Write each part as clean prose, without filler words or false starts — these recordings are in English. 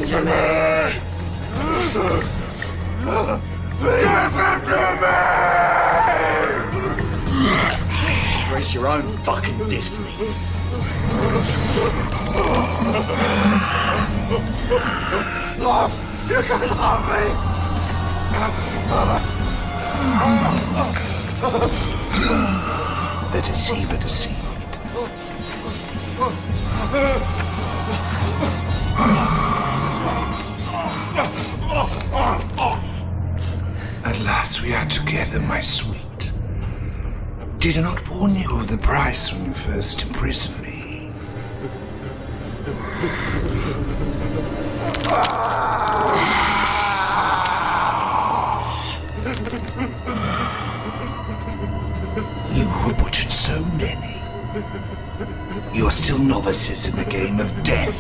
it to me! Give it to me! Embrace your own fucking destiny. Look, you can have me! The deceiver deceived. At last we are together, my sweet. Did I not warn you of the price when you first imprisoned me? You who butchered so many. You're still novices in the game of death.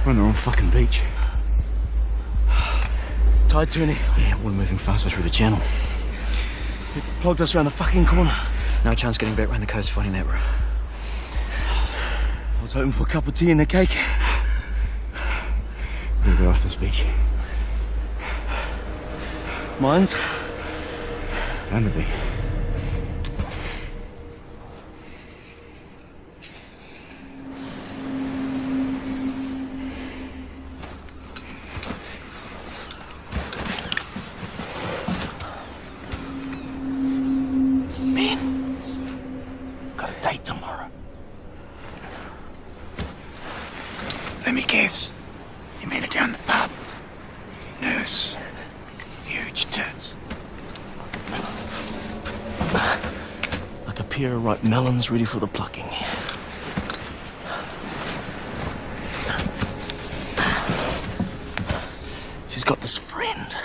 We're on the wrong fucking beach. Tide turning. Yeah, water moving faster through the channel. It plugged us around the fucking corner. No chance getting back around the coast finding that route. I was hoping for a cup of tea and a cake. We'll go off this beach. Mine's? Bound to be. Got a date tomorrow. Let me guess. You met her down the pub. Nurse. Huge tits. Like a pair of ripe melons ready for the plucking. She's got this friend.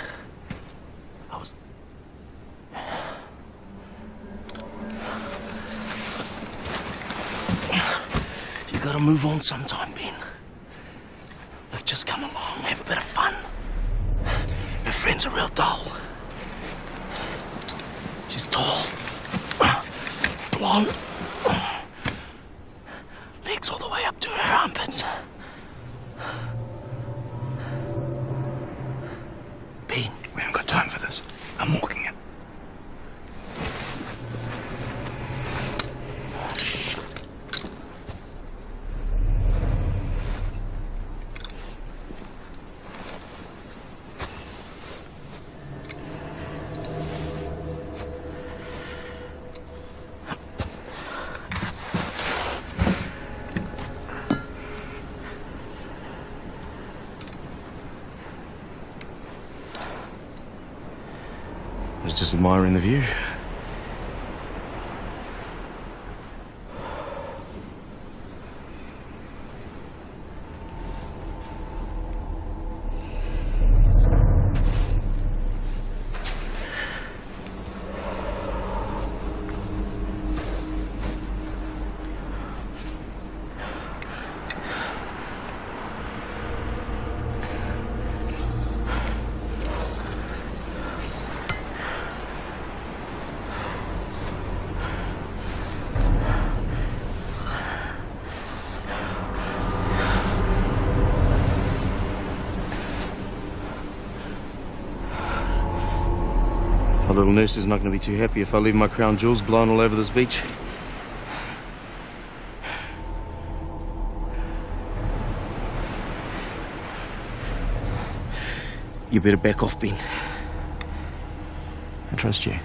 You gotta move on sometime, Ben. Look, just come along, have a bit of fun. Her friend's a real doll. She's tall, blonde, legs all the way up to her armpits. Ben, We haven't got time for this. I'm walking it. I was just admiring the view. My little nurse is not going to be too happy if I leave my crown jewels blown all over this beach. You better back off, Ben. I trust you.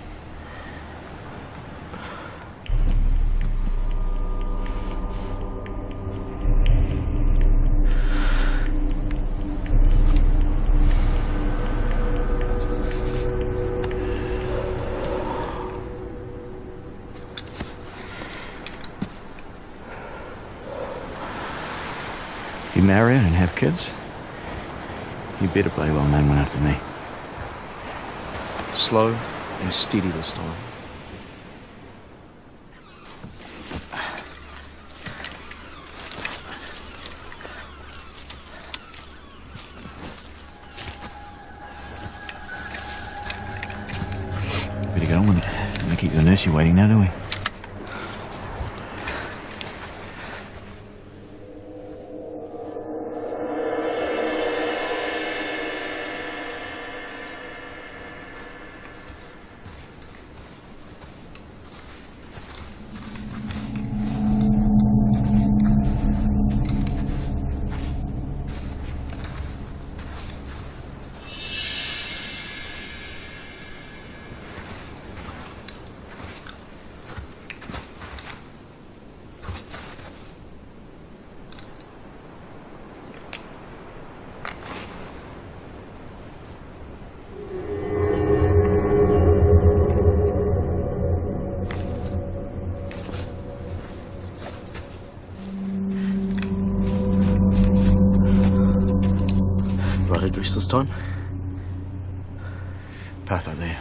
You marry her and have kids? You better play well name one after me. Slow and steady this time. Better get on with it. Don't keep the nurse waiting now, do we? Right address this time? Path out there.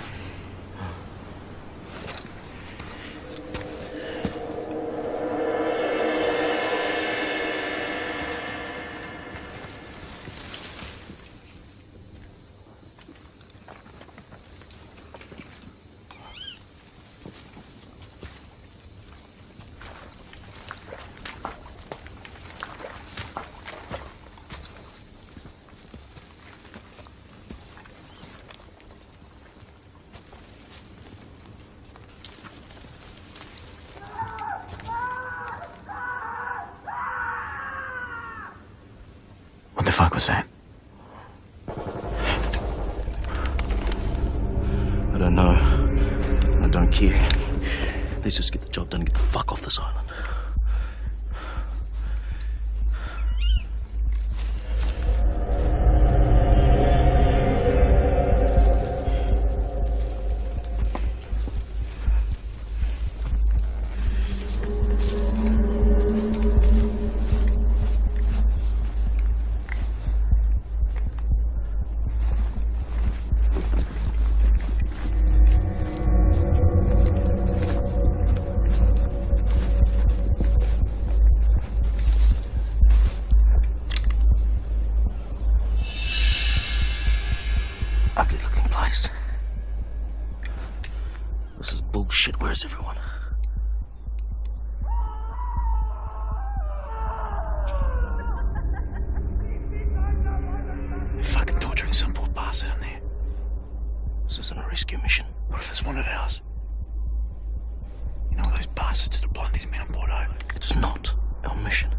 What the fuck was that? I don't know. I don't care. Let's just get the job done and get the fuck off this island. rescue mission. What if it's one of ours? You know those bastards that are blowing these men on board over? It's not our mission.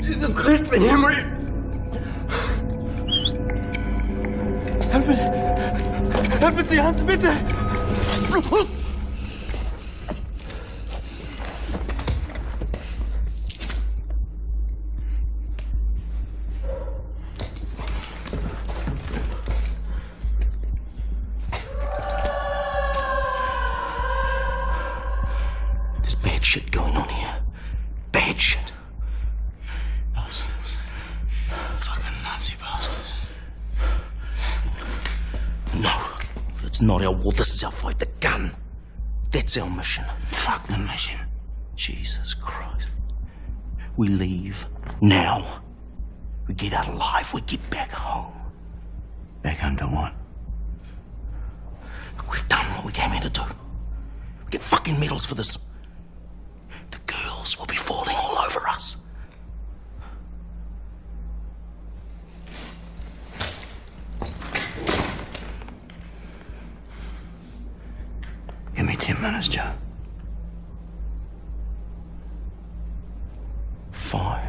Jesus Christ im Himmel! Helfen Sie, Hans, bitte! There's bad shit going on here. Bad shit. Bastards. Fucking Nazi bastards. No, it's not our war. This is our fight. The gun. That's our mission. Fuck the mission. Jesus Christ. We leave now. We get out alive. We get back home. Back home to what? We've done what we came here to do. We get fucking medals for this. The girls will be falling all over us. Give me 10 minutes, Joe. 5.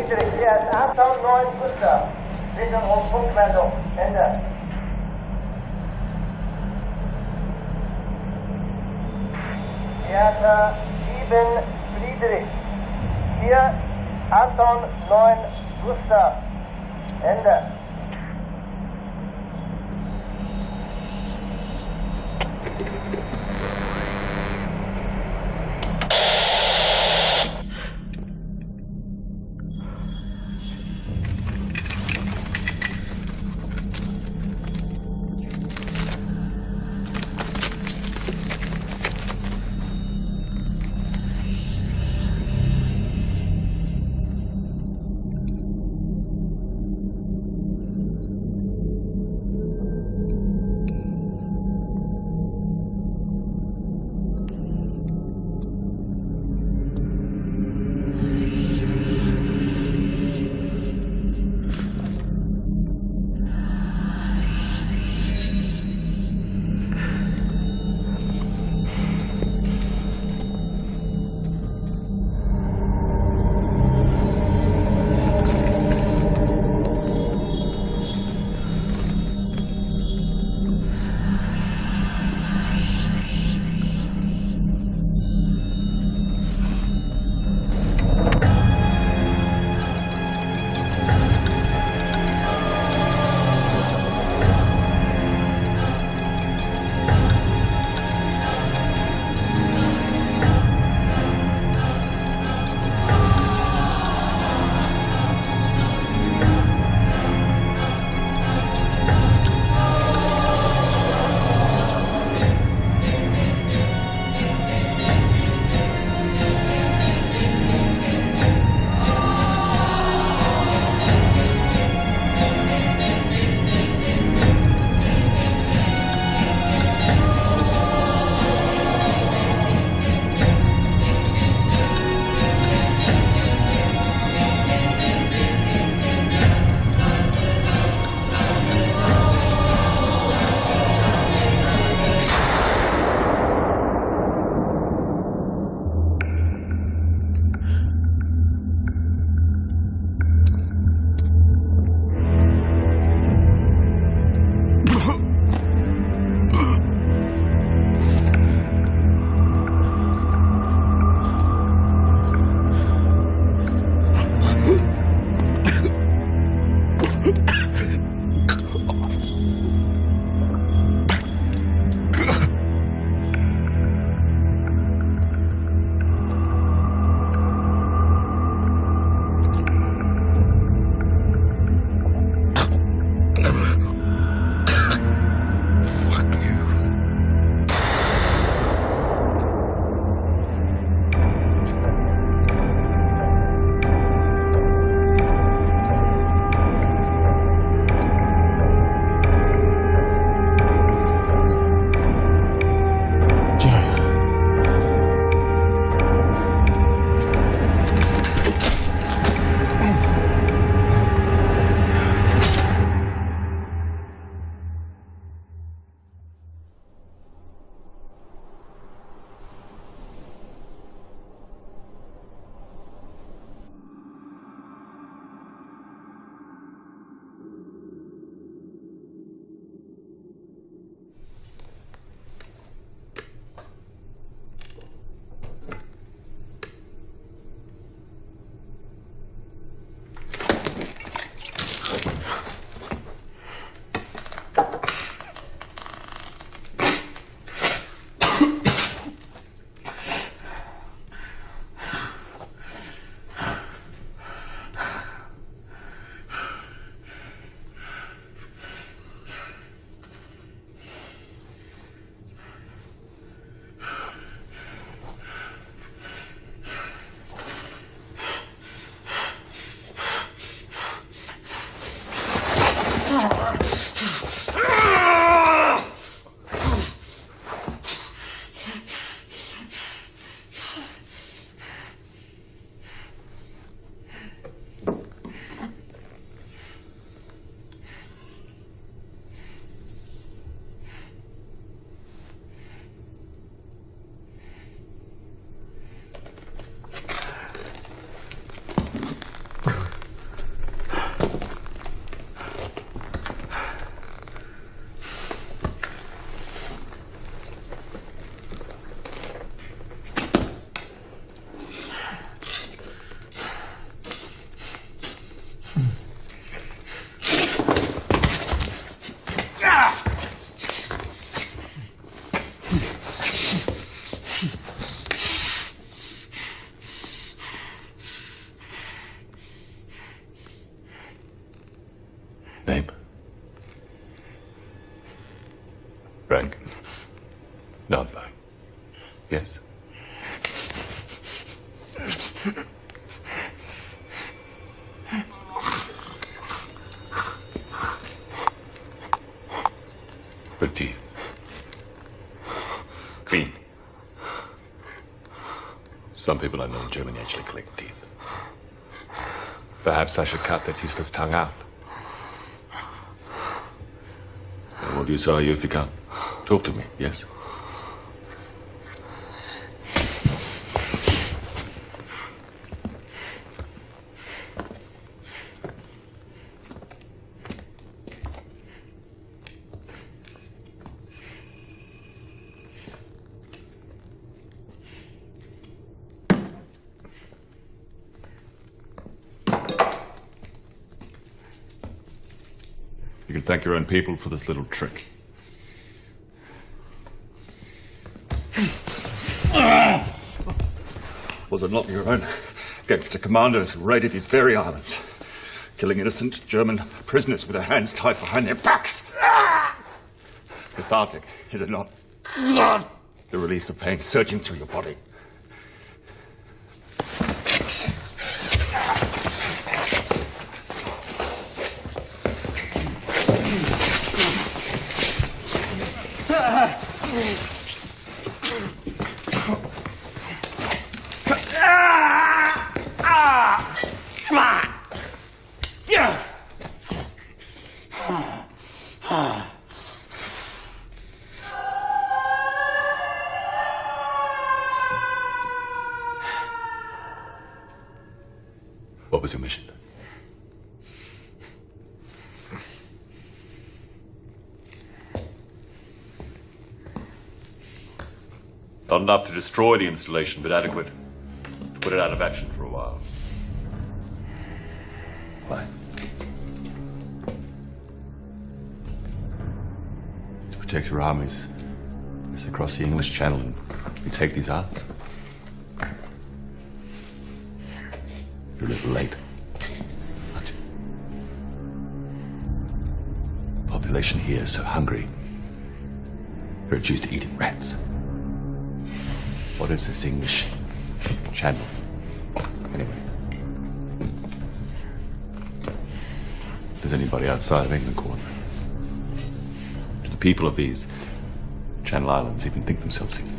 Friedrich, hier ist Anton 9 Gustav. Bitte um Funkmeldung. Ende. Theater 7 Friedrich. Hier Anton 9 Gustav. Ende. Frank. Not mine. Yes. For teeth. Clean. Some people I know in Germany actually collect teeth. Perhaps I should cut that useless tongue out. And what use are you if you can't talk to me, yes? You can thank your own people for this little trick. Was it not your own gangster commanders who raided these very islands, killing innocent German prisoners with their hands tied behind their backs? Cathartic, is it not? The release of pain surging through your body. What was your mission? Not enough to destroy the installation, but adequate to put it out of action for a while. Why? To protect your armies as they cross the English Channel and we take these islands. You're a little late, aren't you? The population here is so hungry, they're reduced to eating rats. What is this English Channel, anyway? Does anybody outside of England call it? Do the people of these Channel Islands even think themselves English?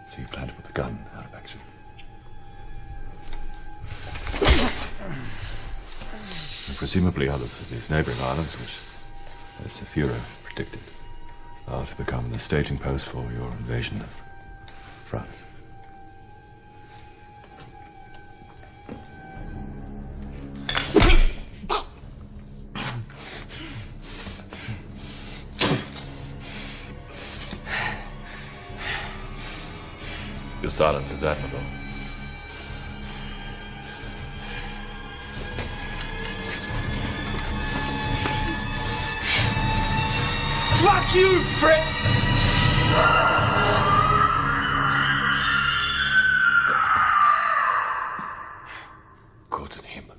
So you plan to put the gun out of action? And presumably others of these neighbouring islands, which, as the Führer predicted, are to become the staging post for your invasion of France. Your silence is admirable. Fuck you, Fritz! Gott in Himmel.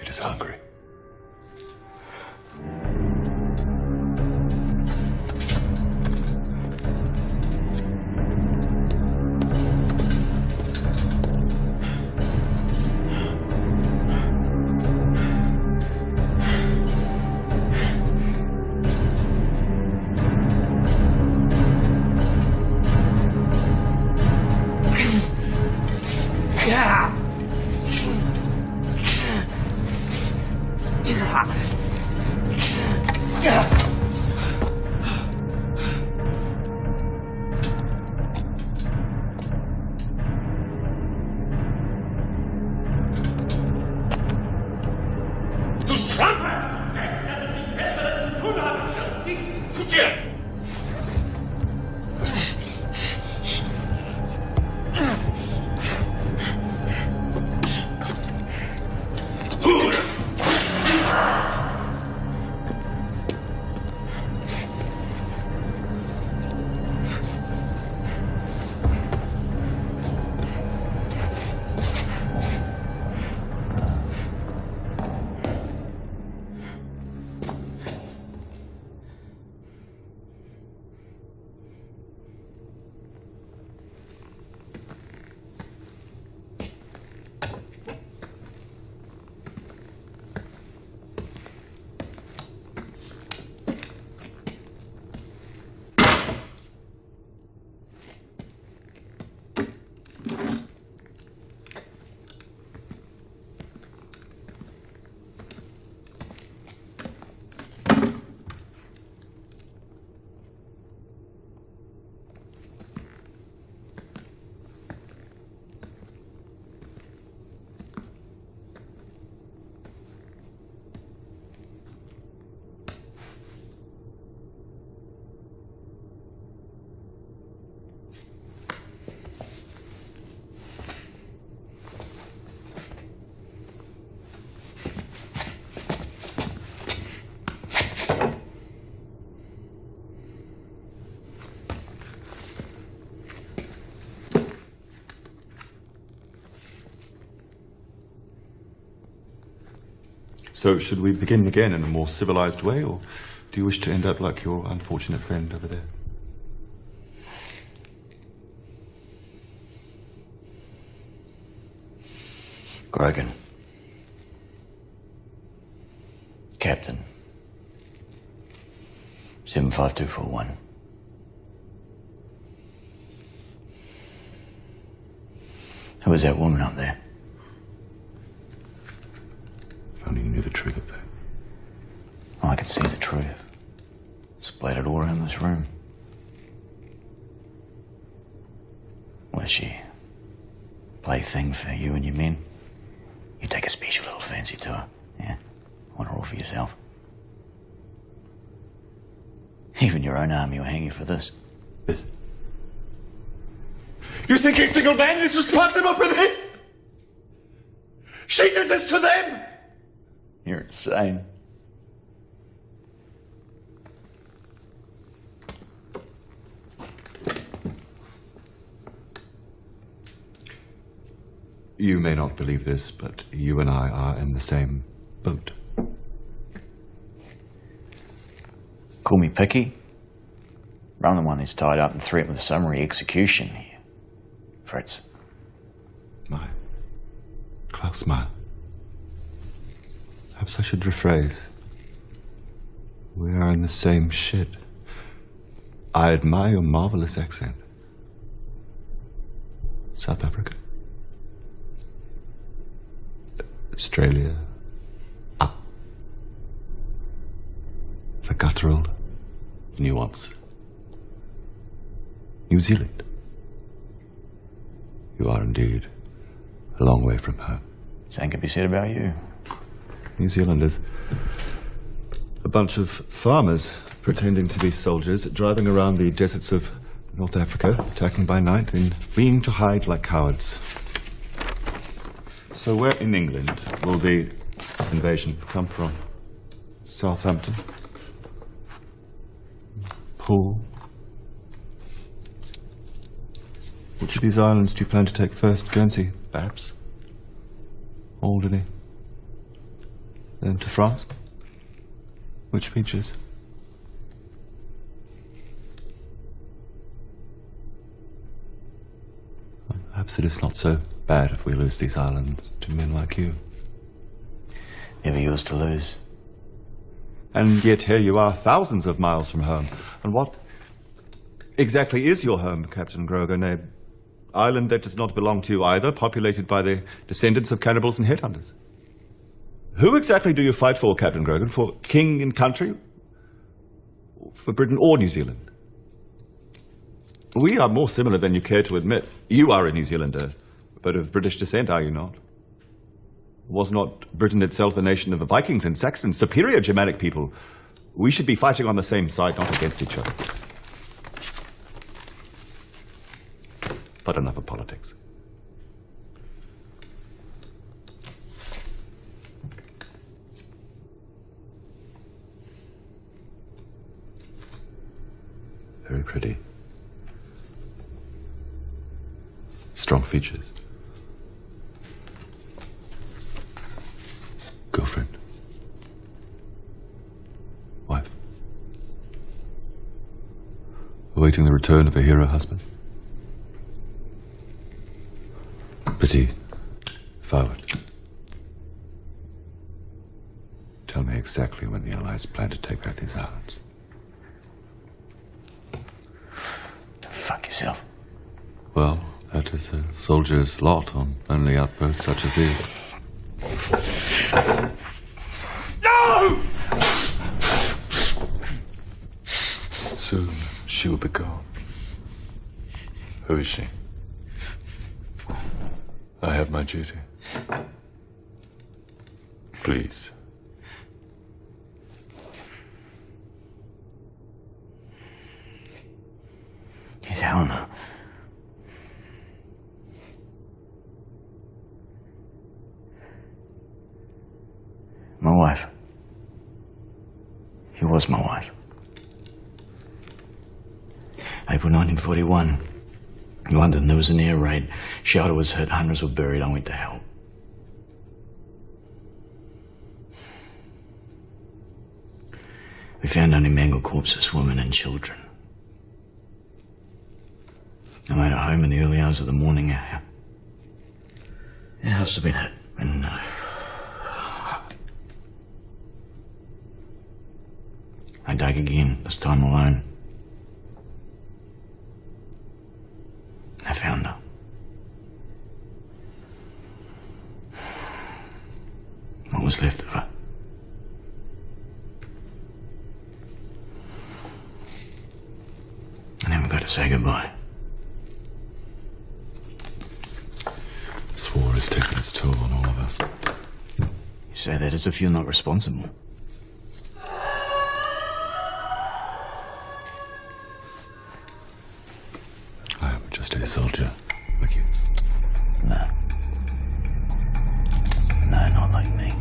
It is hungry. 出去！ So, should we begin again in a more civilized way, or do you wish to end up like your unfortunate friend over there? Grogan. Captain. 75241. Who was that woman up there? If only you knew the truth of that. Oh, I can see the truth. Splattered all around this room. What is she? Plaything for you and your men? You take a special little fancy to her, yeah? Want her all for yourself? Even your own army will hang you for this. This? You think a single man is responsible for this? She did this to them! You're insane. You may not believe this, but you and I are in the same boat. Call me picky. I'm the one who's tied up and threatened with summary execution here. Fritz. Klaus Meyer. Perhaps I should rephrase. We are in the same shit. I admire your marvelous accent. South Africa. Australia. The guttural nuance. New Zealand. You are indeed a long way from home. Same could be said about you. New Zealand is a bunch of farmers pretending to be soldiers, driving around the deserts of North Africa, attacking by night and fleeing to hide like cowards. So where in England will the invasion come from? Southampton? Poole? Which of these islands do you plan to take first? Guernsey, perhaps? Alderney? Then to France? Which beaches? Perhaps it is not so bad if we lose these islands to men like you. Never yours to lose. And yet here you are, thousands of miles from home. And what exactly is your home, Captain Grogan? An island that does not belong to you either, populated by the descendants of cannibals and headhunters. Who exactly do you fight for, Captain Grogan? For king and country? For Britain or New Zealand? We are more similar than you care to admit. You are a New Zealander, but of British descent, are you not? Was not Britain itself a nation of Vikings and Saxons, superior Germanic people, We should be fighting on the same side, not against each other. But enough of politics. Very pretty. Strong features. Girlfriend. Wife. Awaiting the return of a hero husband. Pretty forward. Tell me exactly when the Allies plan to take back these islands. Fuck yourself. Well, that is a soldier's lot on lonely outposts such as these. No! Soon she will be gone. Who is she? I have my duty. Please. She's Helena. My wife. She was my wife. April 1941. In London, there was an air raid. Shelter was hit, hundreds were buried. I went to help. We found only mangled corpses, women and children. I made it home in the early hours of the morning. Our house had been hit, and I dug again, this time alone. I found her. What was left of her. I never got to say goodbye. This war has taken its toll on all of us. You say that as if you're not responsible. I am just a soldier, like you. No. No, not like me.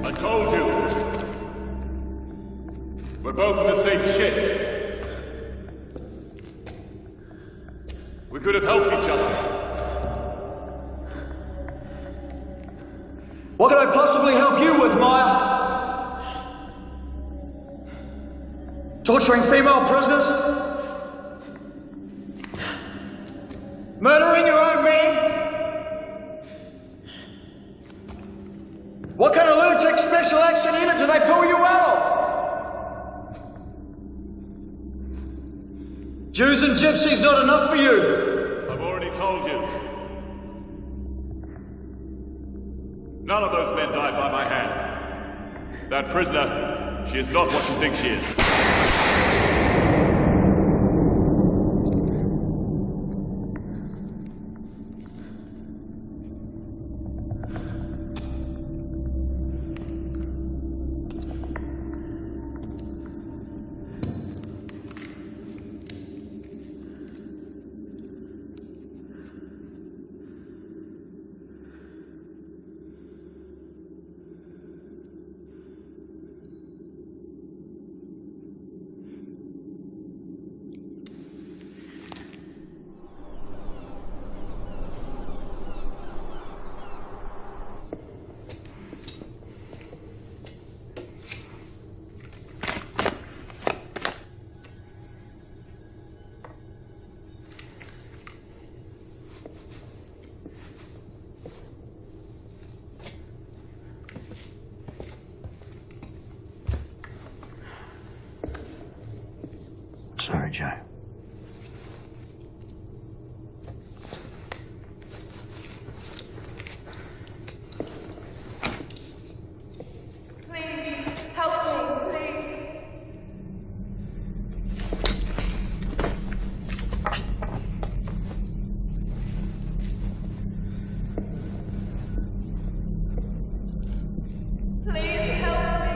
I told you. We're both in the same ship. We could have helped each other. What could I possibly help you with, Maya? Torturing female prisoners? Murdering your own men? What kind of lunatic special action unit do they pull you out of? Jews and gypsies not enough for you? I've already told you. None of those men died by my hand. That prisoner, she is not what you think she is. Sorry, Joe. Please, help me, please. Please help me.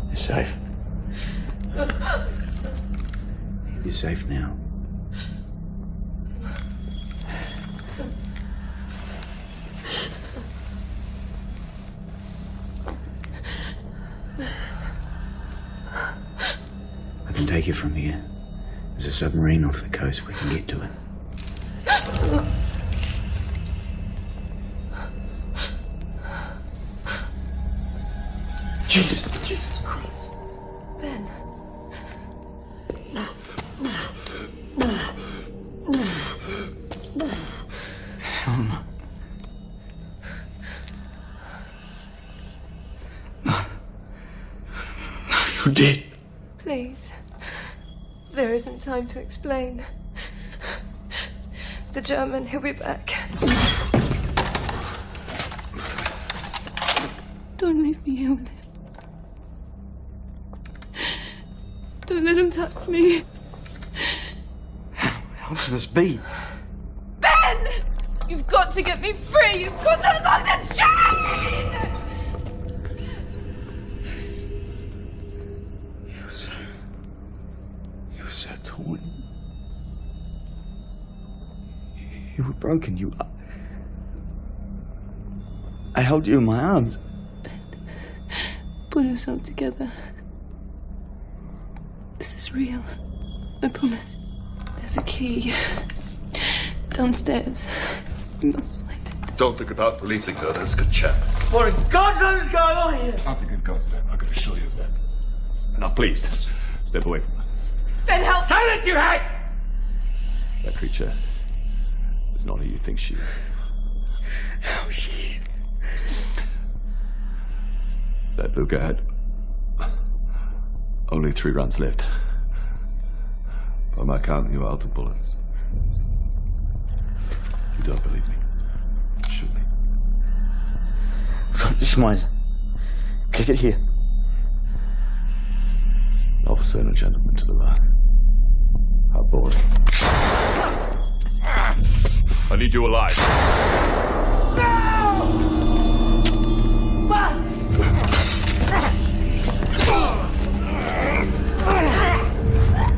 You're safe. You're safe now. I can take you from here. There's a submarine off the coast. We can get to it. Jesus Christ. Ben. Hell no. No. No, you did. Please. There isn't time to explain. The German, he'll be back. Don't leave me here with him. Don't let him touch me. How can this be? Ben! You've got to get me free! You've got to unlock this chain! You were so torn. You were broken. I held you in my arms. Pull yourself together. This is real. I promise. There's a key. Downstairs. We must find it. Don't think about releasing her. That's a good chap. What in God's name is going on here? Nothing in God's name. I can assure you of that. Now, please, step away from her. Ben, help! Silence, you hag! That creature is not who you think she is. How is she? That Luger had only 3 rounds left. By my count, you are out of bullets. You don't believe me? Shoot me. Front the Schmeiser. Click it here. An officer and a gentleman to the right. How boring. I need you alive.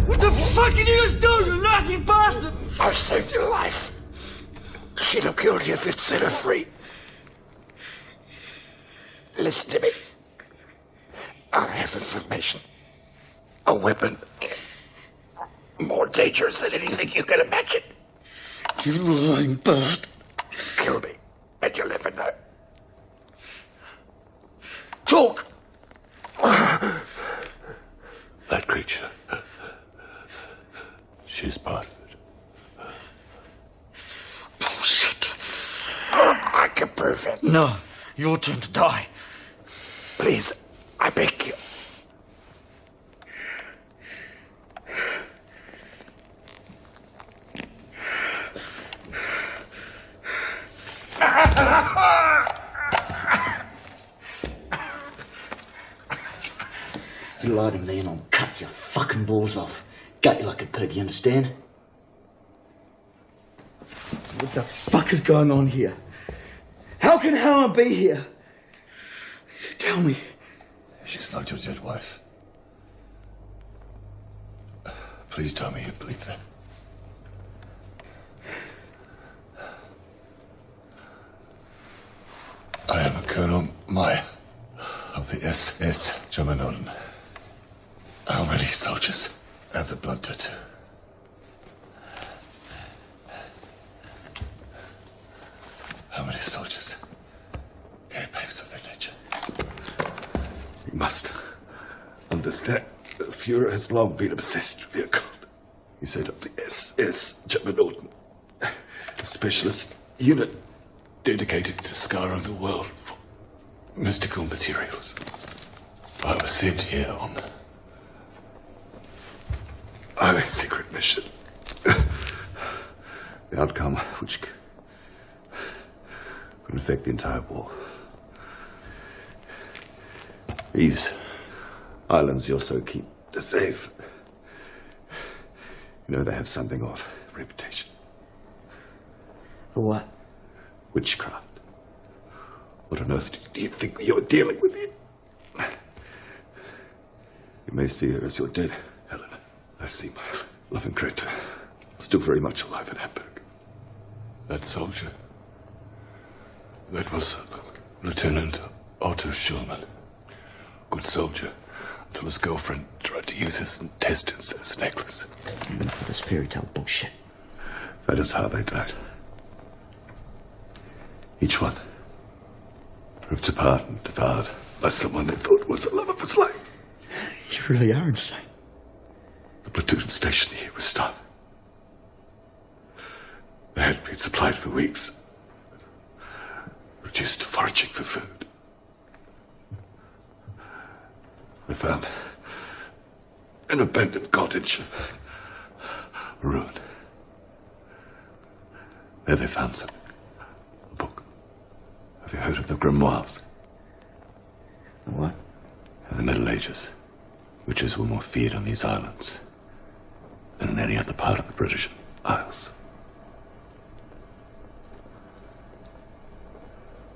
What the fuck did you just do, you nasty bastard? I've saved your life. She'd have killed you if you'd set her free. Listen to me. I have information. A weapon. More dangerous than anything you can imagine. You lying bastard. Kill me, and you'll never know. Talk! That creature. She's part of it. Bullshit. I can prove it. No, your turn to die. Please, I beg you. You lie to me and I'll cut your fucking balls off. Gut you like a pig, you understand? What the fuck is going on here? How can Helen be here? Tell me. She's not your dead wife. Please tell me you believe that. I am Colonel Meyer of the SS Germanoden. How many soldiers have the blood tattoo? How many soldiers carry papers of that nature? You must understand, the Fuhrer has long been obsessed with the occult. He set up the SS Germanoden, a specialist unit dedicated to scouring the world for mystical materials. I was sent here on a highly secret mission. The outcome, which could affect the entire war. These islands you're so keen to save, you know they have something of a reputation. For what? Witchcraft. What on earth do you think you're dealing with here? You may see her as your dead, Helena. I see my loving Greta still very much alive in Hamburg. That soldier, that was Lieutenant Otto Schulman. Good soldier, until his girlfriend tried to use his intestines as a necklace. Enough of this fairy tale bullshit. That is how they died. Each one ripped apart and devoured by someone they thought was the love of his life. You really are insane. The platoon station here was starved. They hadn't been supplied for weeks. Reduced to foraging for food. They found an abandoned cottage, a ruin. There they found something. A book. Have you heard of the grimoires? The what? In the Middle Ages, witches were more feared on these islands than in any other part of the British Isles.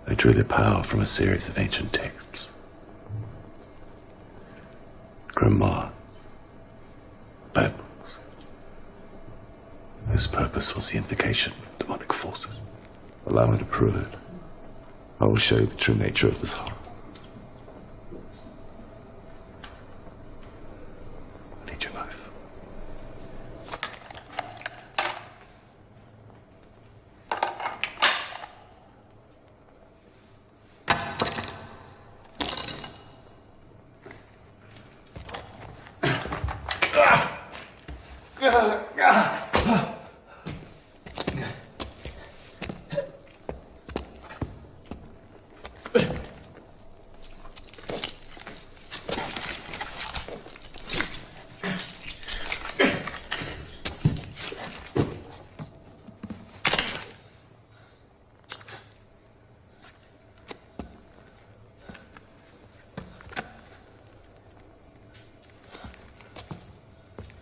They drew their power from a series of ancient texts. Grimoires. Bad books. Whose purpose was the invocation of demonic forces. Allow me to prove it. I will show you the true nature of this horror. I need your knife.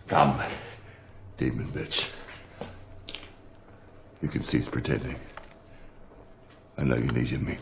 Come, demon bitch. You can cease pretending. I know you need your meat.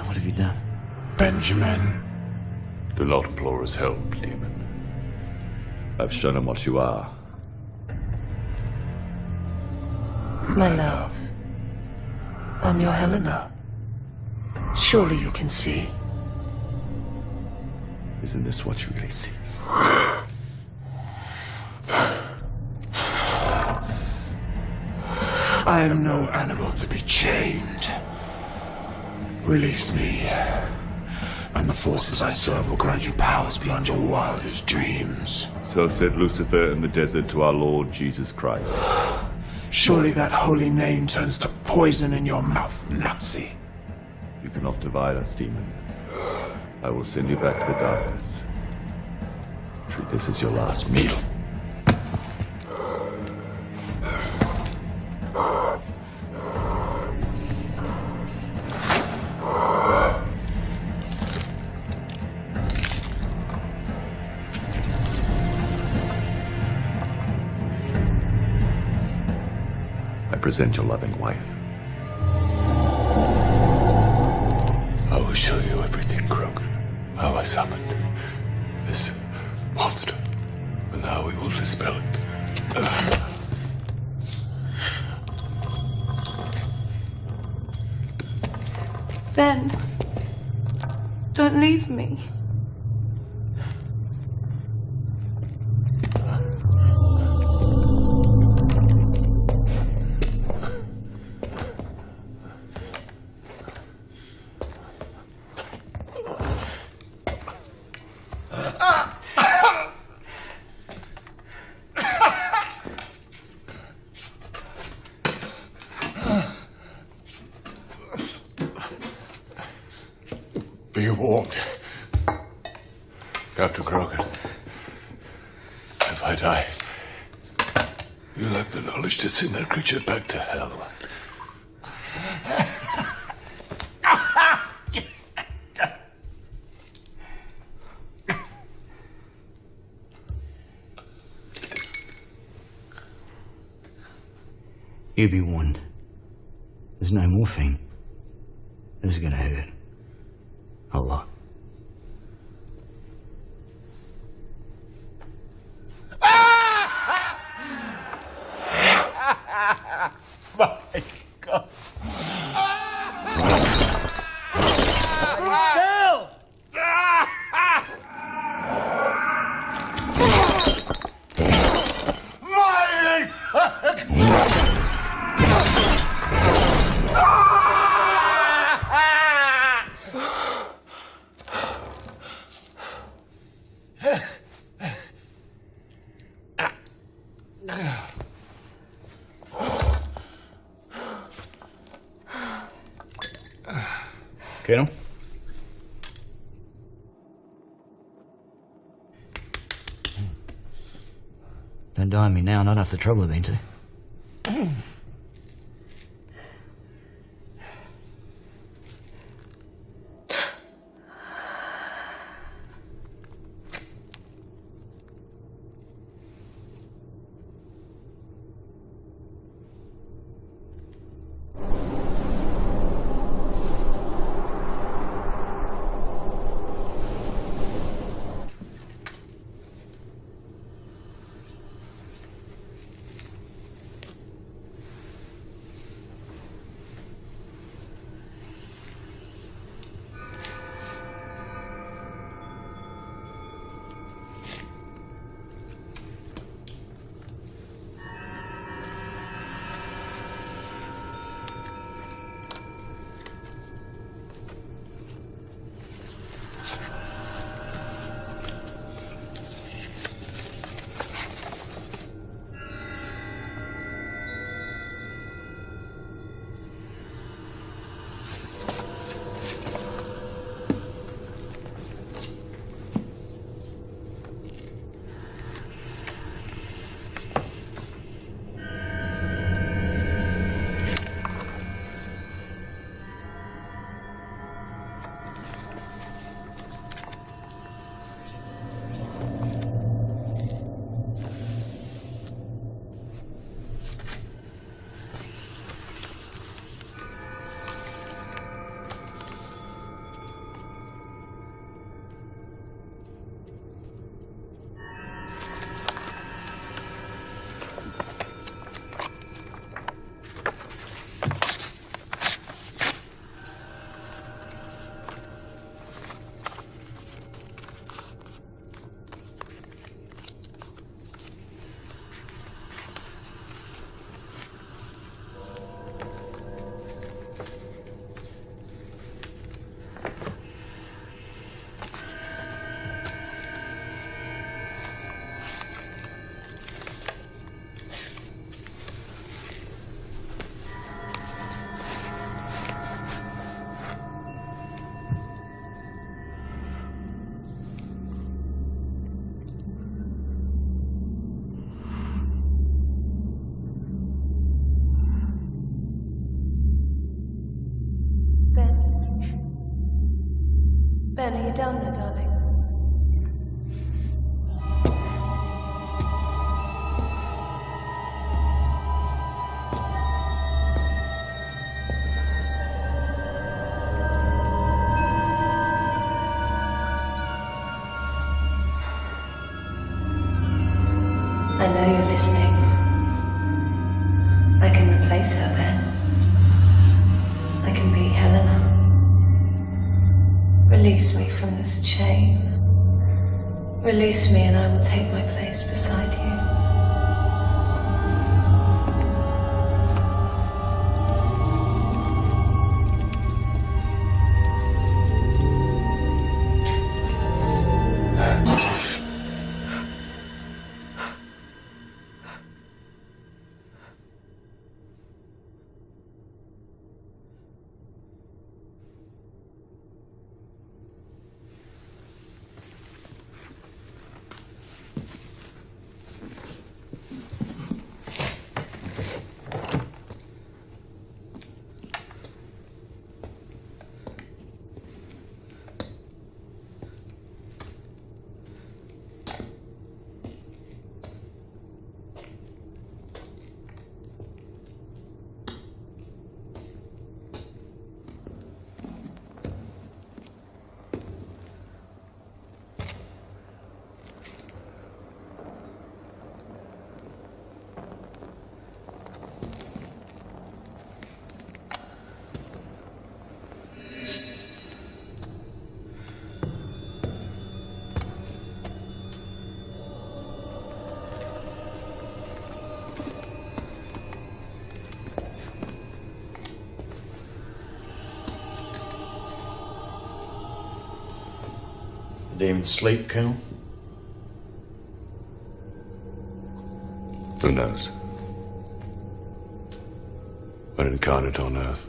What have you done? Benjamin. Do not implore his help, demon. I've shown him what you are. My love, I'm your Helena. Surely you can see. Isn't this what you really see? I am no animal to be chained. Release me, and the forces I serve will grant you powers beyond your wildest dreams. So said Lucifer in the desert to our Lord Jesus Christ. Surely that holy name turns to poison in your mouth, Nazi. You cannot divide us, demon. I will send you back to the darkness. Treat this as your last meal. represent your loving wife. I will show you everything, Krogan. How I summoned this monster, and how we will dispel it. Ben, don't leave me. Be warned, Dr. Krogan. If I die, you'll have the knowledge to send that creature back to hell. You be warned. There's no morphine. This is gonna hurt. A lot. My God. Still! Colonel? Don't die on me now, not after the trouble I've been to. Ben, are you down there, darling? I know you're listening. I can replace her, Ben. I can be Helena. Release me from this chain. Release me and I will take my place beside you. Demon sleep, Colonel? Who knows? An incarnate on Earth.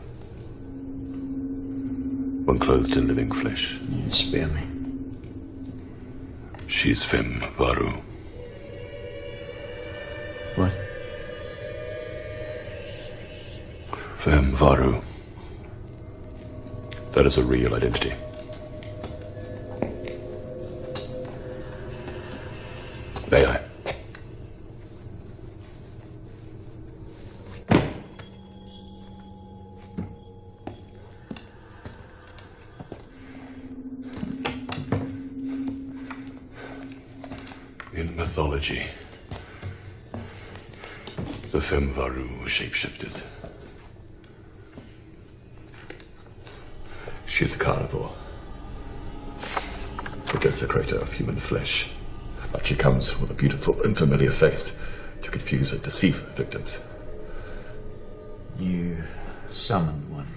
One clothed in living flesh. You spare me. She's Phim Varu. What? Phim Varu. That is a real identity. May I? In mythology, the Phim Varu were shapeshifters. She is a carnivore, a desecrator of human flesh. But she comes with a beautiful and familiar face to confuse and deceive her victims. You summoned one.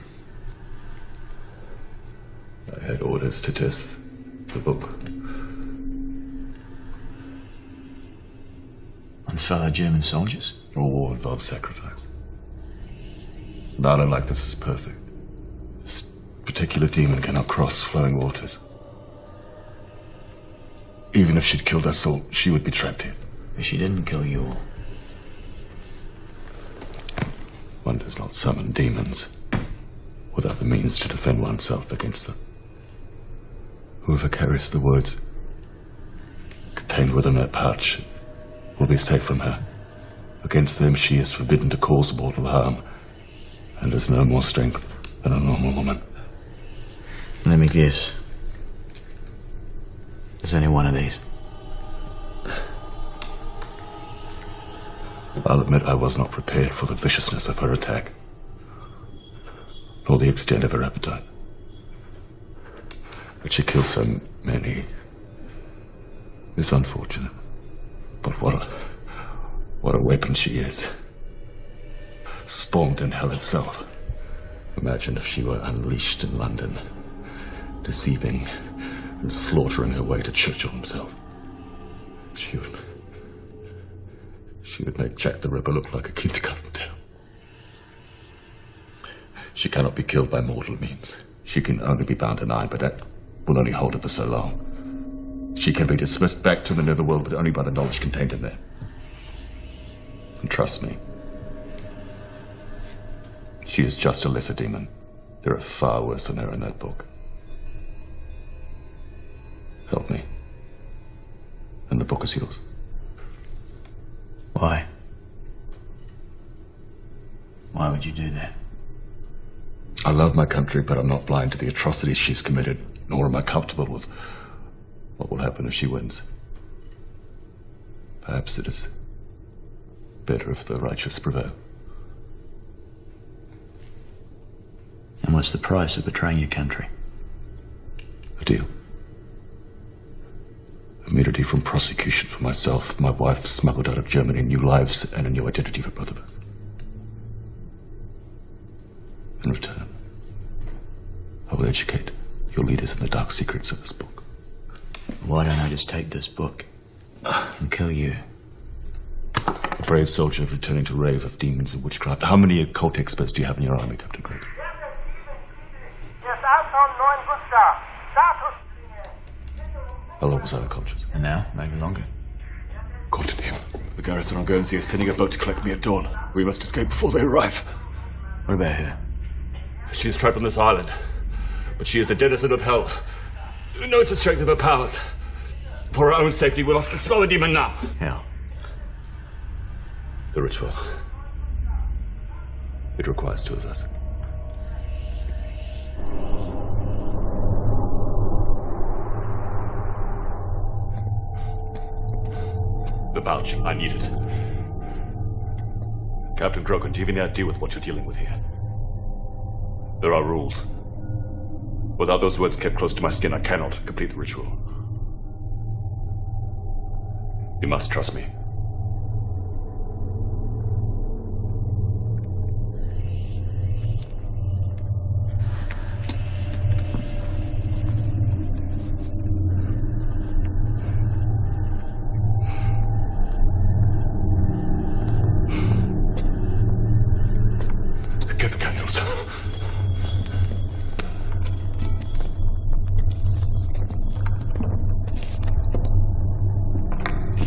I had orders to test the book. On fellow German soldiers? All war involves sacrifice. An island like this is perfect. This particular demon cannot cross flowing waters. Even if she'd killed us all, she would be trapped here. But she didn't kill you all. One does not summon demons without the means to defend oneself against them. Whoever carries the words contained within her pouch will be safe from her. Against them she is forbidden to cause mortal harm, and has no more strength than a normal woman. Let me guess. There's only one of these. I'll admit I was not prepared for the viciousness of her attack, nor the extent of her appetite. That she killed so many is unfortunate. But what a weapon she is. Spawned in hell itself. Imagine if she were unleashed in London, deceiving and slaughtering her way to Churchill himself. She would make Jack the Ripper look like a kindergarten tale. She cannot be killed by mortal means. She can only be bound in iron, but that will only hold her for so long. She can be dismissed back to the netherworld, but only by the knowledge contained in there. And trust me, she is just a lesser demon. There are far worse than her in that book. Help me. And the book is yours. Why? Why would you do that? I love my country, but I'm not blind to the atrocities she's committed, nor am I comfortable with what will happen if she wins. Perhaps it is better if the righteous prevail. And what's the price of betraying your country? A deal. Immunity from prosecution for myself, my wife smuggled out of Germany, new lives, and a new identity for both of us. In return, I will educate your leaders in the dark secrets of this book. Why don't I just take this book and kill you? A brave soldier returning to rave of demons and witchcraft. How many occult experts do you have in your army, Captain Greg? How long was I unconscious? And now, maybe longer. God in him. The garrison on Guernsey is sending a boat to collect me at dawn. We must escape before they arrive. What about her? She is trapped on this island, but she is a denizen of hell. Who knows the strength of her powers? For our own safety, we must dispel the demon now. How? The ritual. It requires two of us. The pouch. I need it. Captain Grogan, do you have any idea with what you're dealing with here? There are rules. Without those words kept close to my skin, I cannot complete the ritual. You must trust me. Get the candles.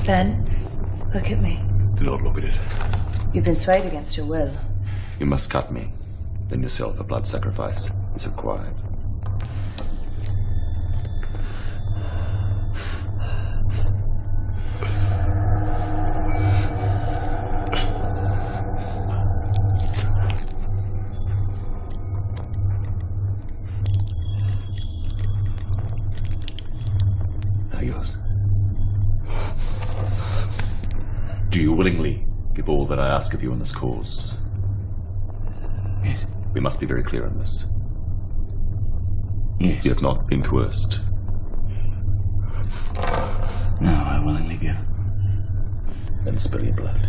Ben, look at me. Do not look at it. You've been swayed against your will. You must cut me. Then yourself a blood sacrifice is required. Now yours. Do you willingly give all that I ask of you in this cause? Yes. We must be very clear on this. Yes. You have not been coerced. No, I willingly give. Then spill your blood.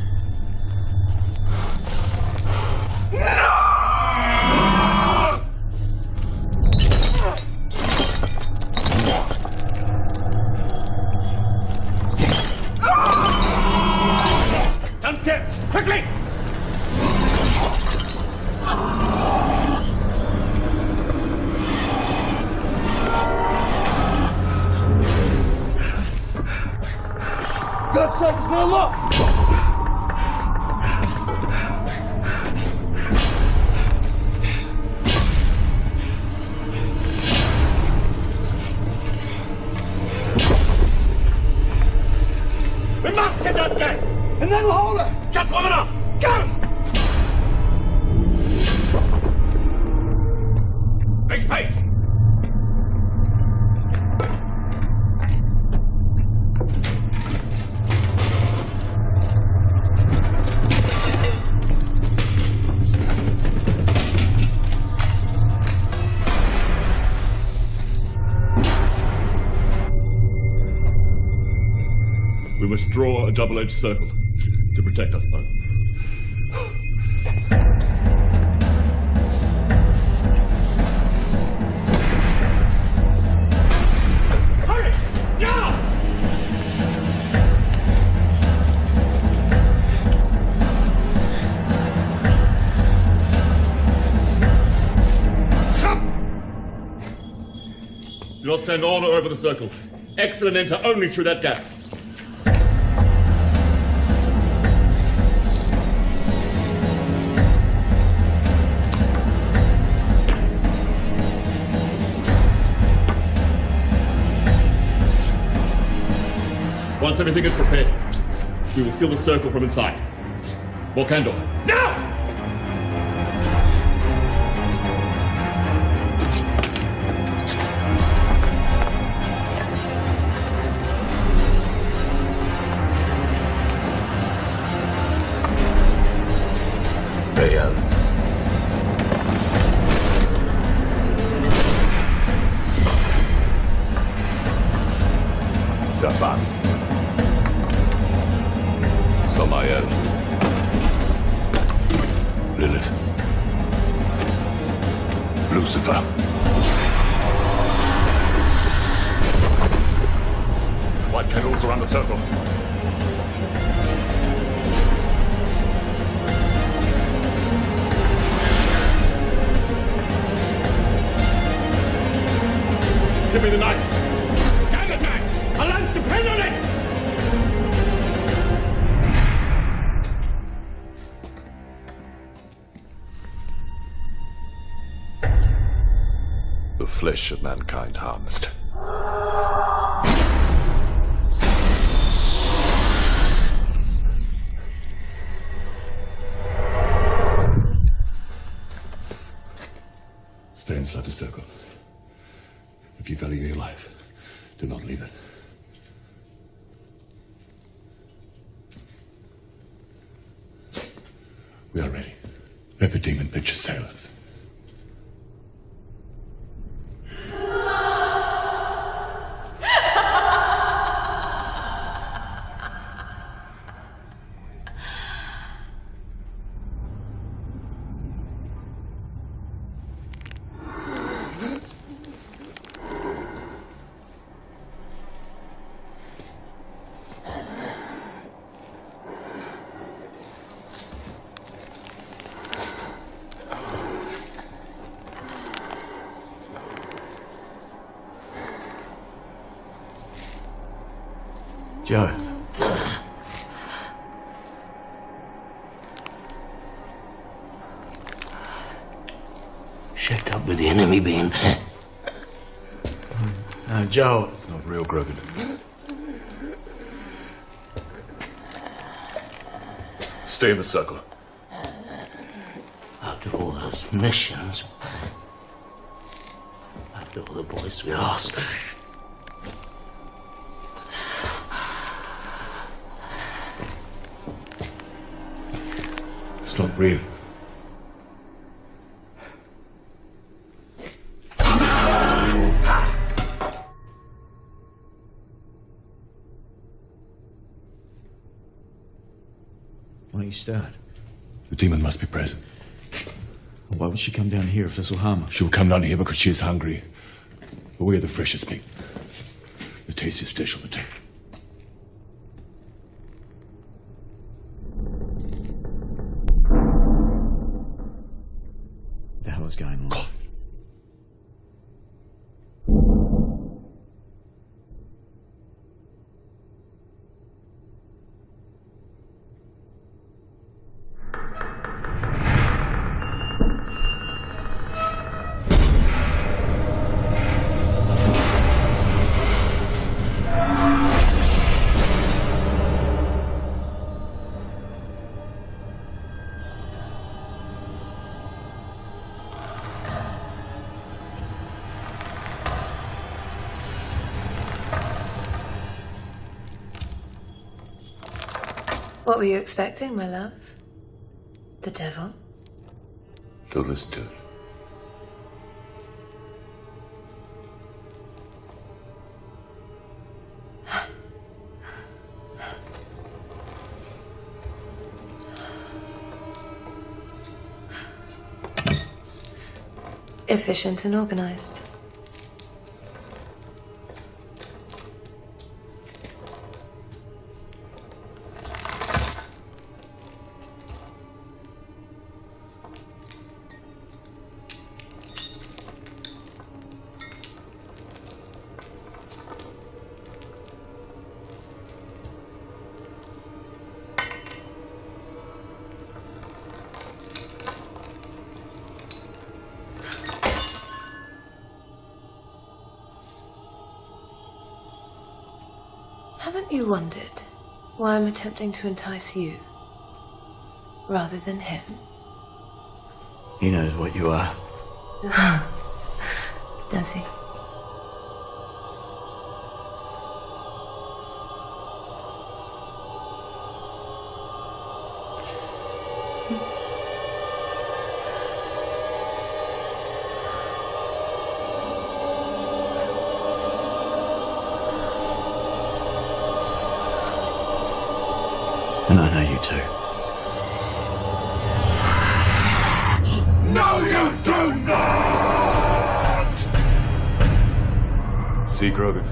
Downstairs! Quickly! God's sake, it's gonna look! We must get downstairs! And then we'll hold her! Just long enough! Go! Make space! We must draw a double-edged circle to protect us both. Hurry! Now! Stop! Do not stand on or over the circle. Exit and enter only through that gap. Once everything is prepared, we will seal the circle from inside. More candles. Now! sa femme. Samael. Lilith. Lucifer. White tendrils around the circle. Give me the knife! Damn it, man! Our lives depend on it! The flesh of mankind harnessed. Stay inside the circle. If you value your life, do not leave it. We are ready. Let the demon picture sail us. Joe. Checked up with the enemy being. No, Joe. It's not real, Grogan. Stay in the circle. After all those missions, after all the boys we lost. It's not real. Why don't you start? The demon must be present. Why would she come down here if this will harm her? She will come down here because she is hungry. But we are the freshest meat. The tastiest dish on the table. What the hell is going on? God. What were you expecting, my love? The devil? Du bist død. Efficient and organized. Haven't you wondered why I'm attempting to entice you rather than him? He knows what you are. Does he? And I know you too. No, you do not! See, Grogan,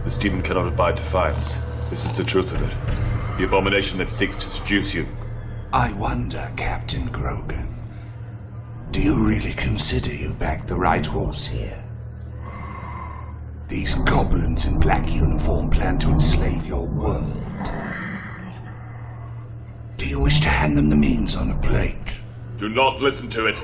this demon cannot abide defiance. This is the truth of it. The abomination that seeks to seduce you. I wonder, Captain Grogan, do you really consider you backed the right horse here? These goblins in black uniform plan to enslave your world. Do you wish to hand them the means on a plate? Do not listen to it.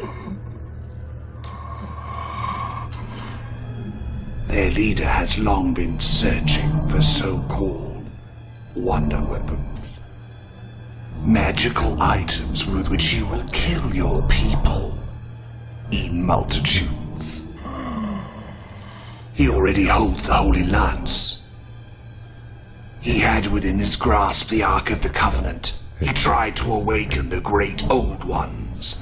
Their leader has long been searching for so-called wonder weapons. Magical items with which he will kill your people in multitudes. He already holds the Holy Lance. He had within his grasp the Ark of the Covenant. He tried to awaken the great old ones.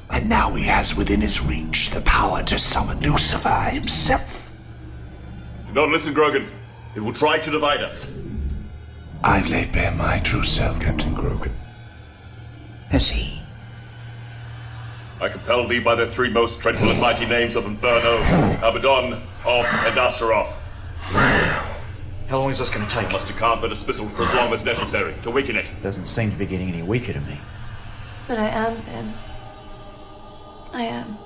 And now he has within his reach the power to summon Lucifer himself. Do not listen, Grogan. It will try to divide us. I've laid bare my true self, Captain Grogan. Has he? I compel thee by the three most dreadful and mighty names of Inferno, Abaddon, Ob, and Astaroth. How long is this going to take? I must account the dismissal for as long as necessary to weaken it. Doesn't seem to be getting any weaker to me. But I am, Ben. I am.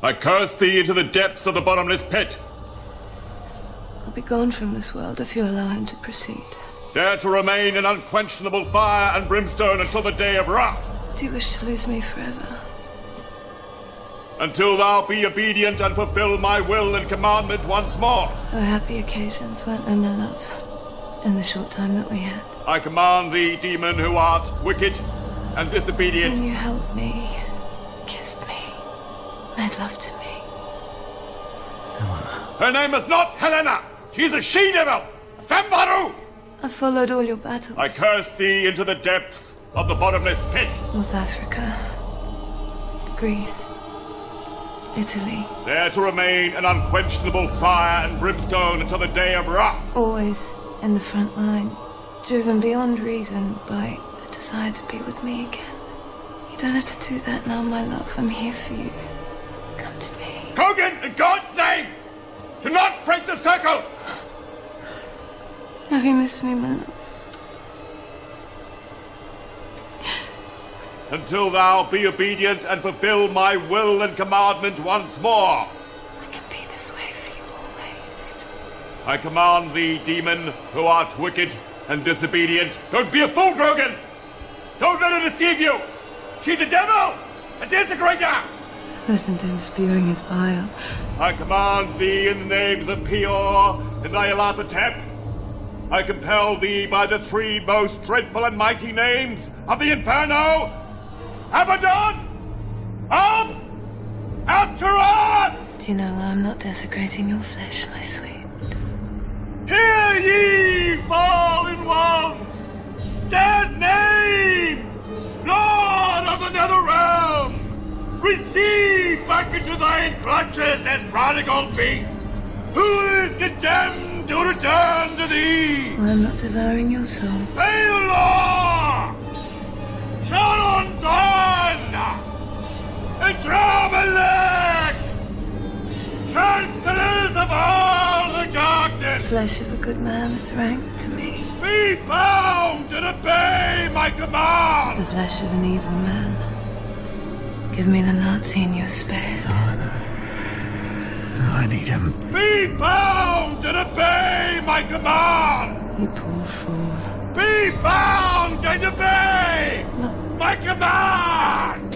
I curse thee into the depths of the bottomless pit. I'll be gone from this world if you allow him to proceed. Dare to remain in unquenchable fire and brimstone until the day of wrath. Do you wish to lose me forever? Until thou be obedient and fulfill my will and commandment once more. Oh, happy occasions, weren't there, my love? In the short time that we had. I command thee, demon who art wicked and disobedient. When you helped me, kissed me, made love to me. Her name is not Helena. She's a she-devil. A femme. I followed all your battles. I curse thee into the depths of the bottomless pit. North Africa, Greece, Italy. There to remain an unquenchable fire and brimstone until the day of wrath. Always in the front line, driven beyond reason by a desire to be with me again. You don't have to do that now, my love. I'm here for you. Come to me. Grogan, in God's name! Do not break the circle! Have you missed me, my love? Until thou be obedient and fulfill my will and commandment once more. I can be this way for you always. I command thee, demon, who art wicked and disobedient. Don't be a fool, Grogan! Don't let her deceive you! She's a devil! A desecrator! Listen to him spewing his bile. I command thee in the names of Peor and Nyarlathotep. I compel thee by the three most dreadful and mighty names of the Inferno, Abaddon, Ob, Astaroth! Do you know why I'm not desecrating your flesh, my sweet? Hear ye, fallen ones! Dead names! Lord of the Nether Realm! Receive back into thine clutches this prodigal beast, who is condemned to return to thee! I'm not devouring your soul. Baylor! Chalonzon! Adramelech! Chancellors of all the darkness! Flesh of a good man is rank to me. Be bound and obey my command! The flesh of an evil man. Give me the Nazi in your spared. Oh, no. I need him. Be bound and obey my command! You poor fool. Be bound and obey Look. my command!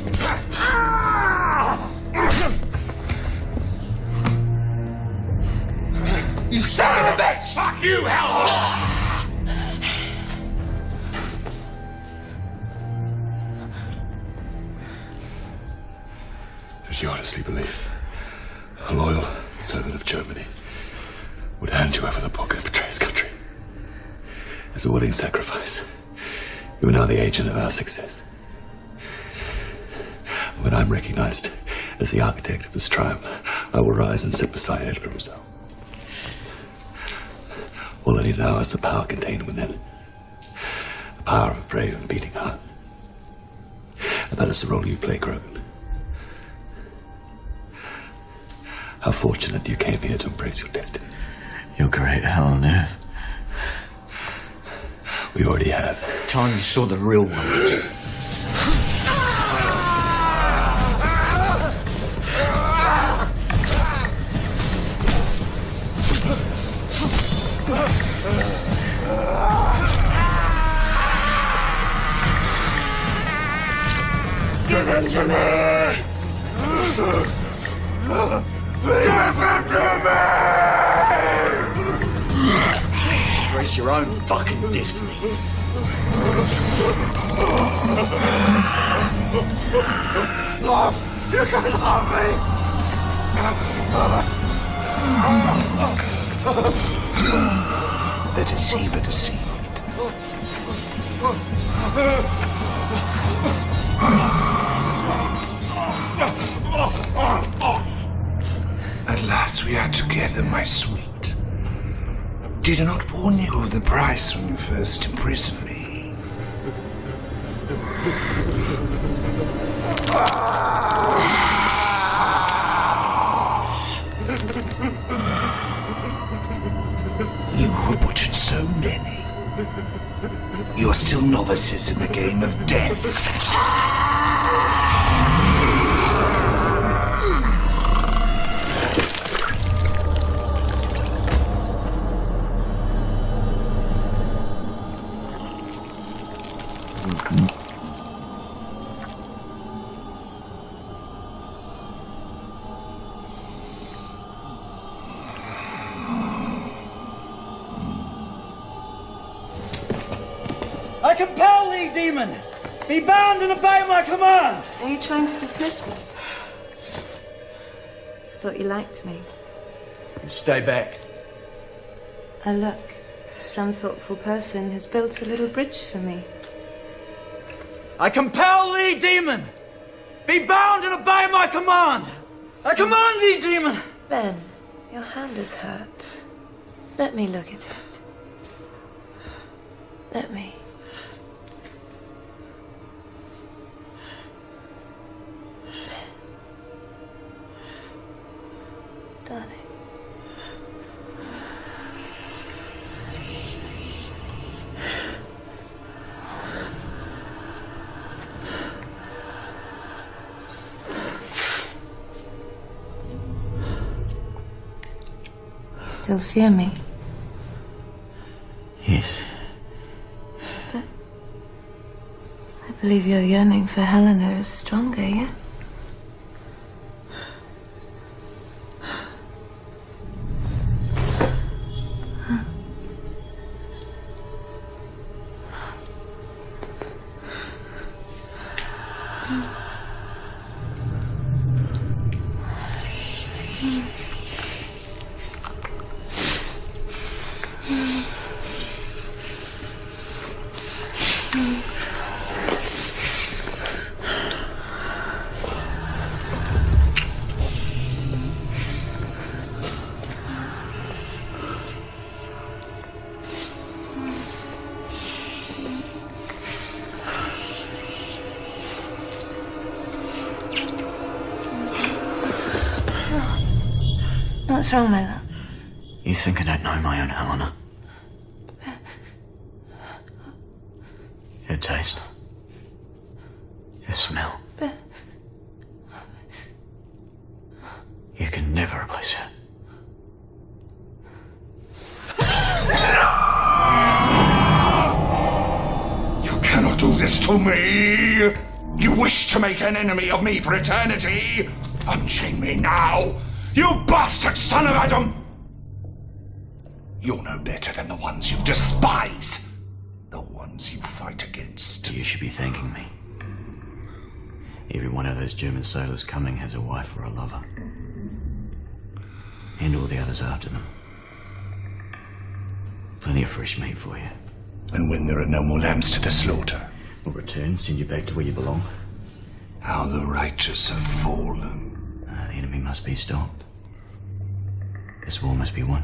You son of a bitch! Fuck you, hellhole! Did you honestly believe a loyal servant of Germany would hand you over the book and betray his country? As a willing sacrifice, you are now the agent of our success. When I'm recognized as the architect of this triumph, I will rise and sit beside Hitler himself. All I need now is the power contained within. power of a brave and beating heart. And that is the role you play, Grogan. How fortunate you came here to embrace your destiny. You'll create hell on earth. We already have. Time you saw the real one. Give him to me! Give him to me! Embrace your own fucking destiny. Love, you can love me! The deceiver deceived. At last we are together, my sweet. Did I not warn you of the price when you first imprisoned me? You who butchered so many. You're still novices in the game of death. I compel thee, demon! Be bound and obey my command! Are you trying to dismiss me? I thought you liked me. Stay back. Oh, look. Some thoughtful person has built a little bridge for me. I compel thee, demon! Be bound and obey my command! I command thee, demon! Ben, your hand is hurt. Let me look at it. Let me. Darling. You still fear me? Yes. But I believe your yearning for Helena is stronger, yeah? What's wrong, my love? You think I don't know my own Helena? Her taste. Her smell. You can never replace her. You cannot do this to me! You wish to make an enemy of me for eternity! Unchain me now! You bastard son of Adam! You're no better than the ones you despise. The ones you fight against. You should be thanking me. Every one of those German sailors coming has a wife or a lover. And all the others after them. Plenty of fresh meat for you. And when there are no more lambs to the slaughter, We'll return, send you back to where you belong. how the righteous have fallen. The enemy must be stopped. This war must be won.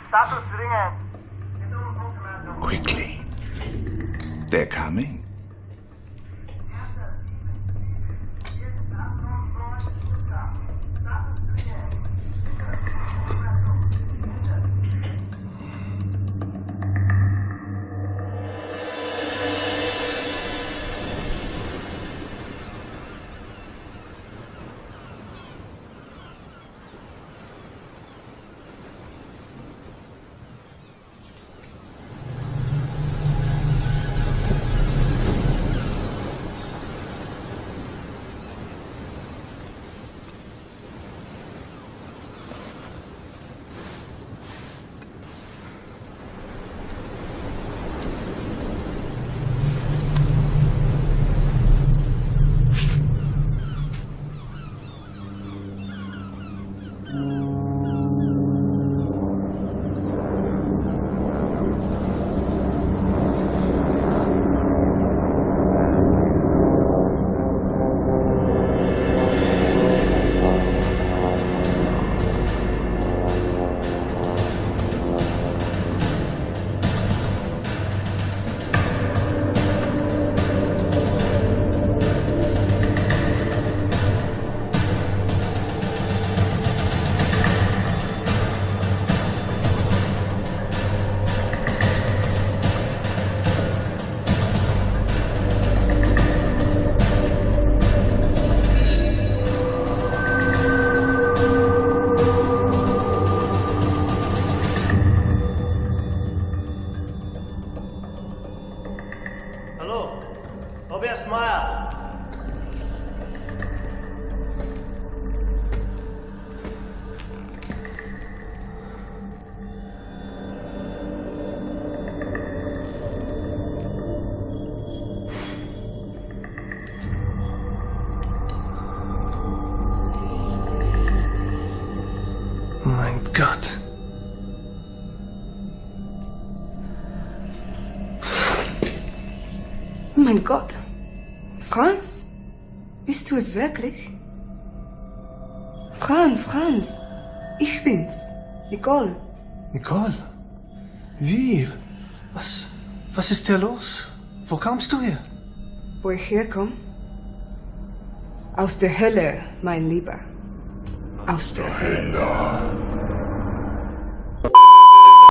Status dringend. Quickly. They're coming. Mein Gott. Mein Gott. Franz? Bist du es wirklich? Franz. Ich bin's. Nicole. Nicole? Wie? Was ist hier los? Wo kommst du her? Wo ich herkomme? Aus der Hölle, mein Lieber. Aus der Hölle.